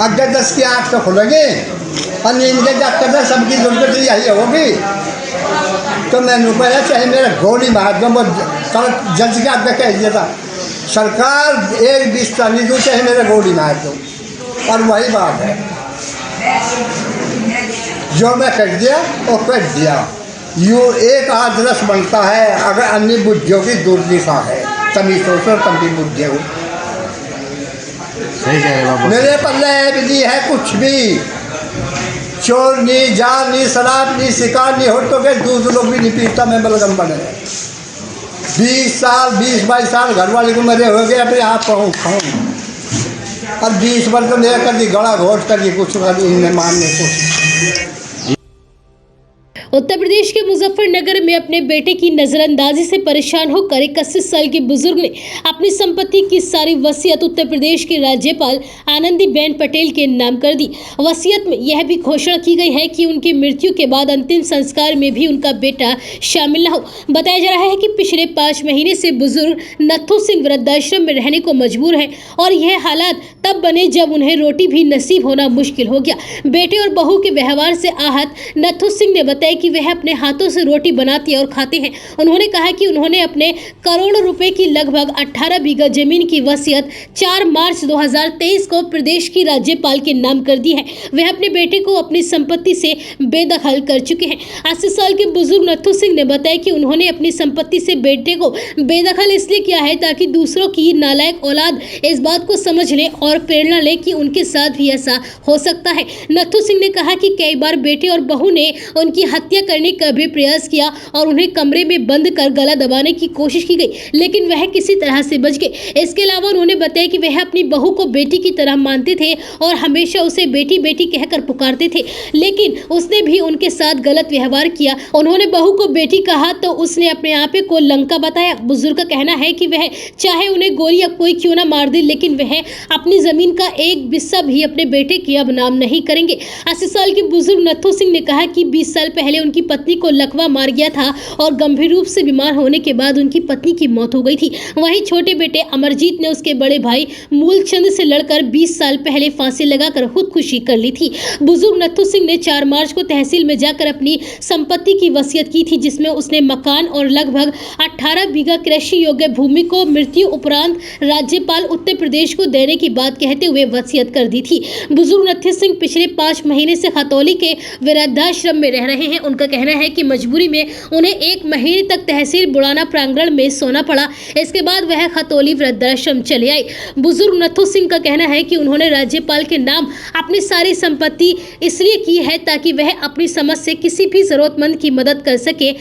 अगर 10 की 8 तो खुलेंगे और नींद के डॉक्टर सबकी जरूरत यही होगी। तो मैंने कहा चाहे मेरा गोली मार दो, कल जज के आगे कह दिया था सरकार एक 20 चालीस दो चाहे मेरा गोली मार दो। और वही बात है जो मैं कह दिया वो कह दिया। यूँ एक आदर्श बनता है अगर अन्य बुद्धियों की दुर्दिशा है तभी सोचो तभी बुद्धि हो। सही कह रहे बाबू। मेरे पल्ले भी नहीं है कुछ भी, चोर नहीं, जाल नहीं, शराब नहीं, शिकार नहीं, हो तो के दूसरे लोग भी नहीं पीता। मैं बलगम बने 20 साल 20-22 साल घर वाले को मेरे हो गए अपने आप खाऊँ और 20 वर्ष तो मेरा कर दी गला घोट कर दी कुछ इनमें मानने कुछ। उत्तर प्रदेश के मुजफ्फरनगर में अपने बेटे की नजरअंदाजी से परेशान होकर 81 साल के बुजुर्ग ने अपनी संपत्ति की सारी वसीयत उत्तर प्रदेश के राज्यपाल आनंदीबेन पटेल के नाम कर दी। वसीयत में यह भी घोषणा की गई है कि उनकी मृत्यु के बाद अंतिम संस्कार में भी उनका बेटा शामिल न हो। बताया जा रहा है कि पिछले 5 महीने से बुजुर्ग नथु सिंह वृद्धाश्रम में रहने को मजबूर है और यह हालात तब बने जब उन्हें रोटी भी नसीब होना मुश्किल हो गया। बेटे और बहू के व्यवहार से आहत नथु सिंह ने बताया कि वह अपने हाथों से रोटी बनाते और खाते हैं। उन्होंने कहा कि उन्होंने अपने करोड़ों रुपए की लगभग 18 बीघा जमीन की वसीयत 4 मार्च 2023 को प्रदेश की राज्यपाल के नाम कर दी है। वह अपने बेटे को अपनी संपत्ति से बेदखल कर चुके हैं। 80 साल के बुजुर्ग नथु सिंह ने बताया कि उन्होंने अपनी संपत्ति से बेटे को बेदखल इसलिए किया है ताकि दूसरों की नालायक औलाद इस बात को समझ ले और प्रेरणा ले कि उनके साथ भी ऐसा हो सकता है। नथु सिंह ने कहा कि कई बार बेटे और बहू ने उनकी हत्या करने का भी प्रयास किया और उन्हें कमरे में बंद कर गला दबाने की कोशिश की गई, लेकिन वह किसी तरह से बच गए। इसके अलावा उन्होंने बताया कि वह अपनी बहू को बेटी की तरह मानते थे और हमेशा उसे बेटी बेटी कहकर पुकारते थे, लेकिन उसने भी उनके साथ गलत व्यवहार किया। उन्होंने बहू को बेटी कहा तो उसने अपने आपे को लंका बताया। बुजुर्ग का कहना है कि वह चाहे उन्हें गोली या कोई क्यों ना मार दे, लेकिन वह अपनी जमीन का एक बिस्सा भी अपने बेटे की अब नाम नहीं करेंगे। 80 साल के बुजुर्ग नथु सिंह ने कहा कि 20 साल पहले उनकी पत्नी को लकवा मार गया था और गंभीर रूप से बीमार होने के बाद उनकी पत्नी की मौत हो गई थी। वहीं छोटे बेटे अमरजीत ने उसके बड़े भाई मूलचंद से लड़कर 20 साल पहले फांसी लगाकर खुदकुशी कर ली थी। बुजुर्ग नथु सिंह ने 4 मार्च को तहसील में जाकर अपनी संपत्ति की वसीयत की थी, जिसमें उसने मकान और लगभग 18 बीघा कृषि योग्य भूमि को मृत्यु उपरांत राज्यपाल उत्तर प्रदेश को देने की बात कहते हुए वसीयत कर दी थी। बुजुर्ग नथु सिंह पिछले 5 महीने से खतौली के वृद्धाश्रम में रह रहे हैं। उनका कहना है कि मजबूरी में उन्हें 1 महीने तक तहसील बुढ़ाना प्रांगण में सोना पड़ा। इसके बाद वह खतौली वृद्धाश्रम चले आए। बुजुर्ग नथु सिंह का कहना है कि उन्होंने राज्यपाल के नाम अपनी सारी संपत्ति इसलिए की है ताकि वह अपनी समझ से किसी भी जरूरतमंद की मदद कर सके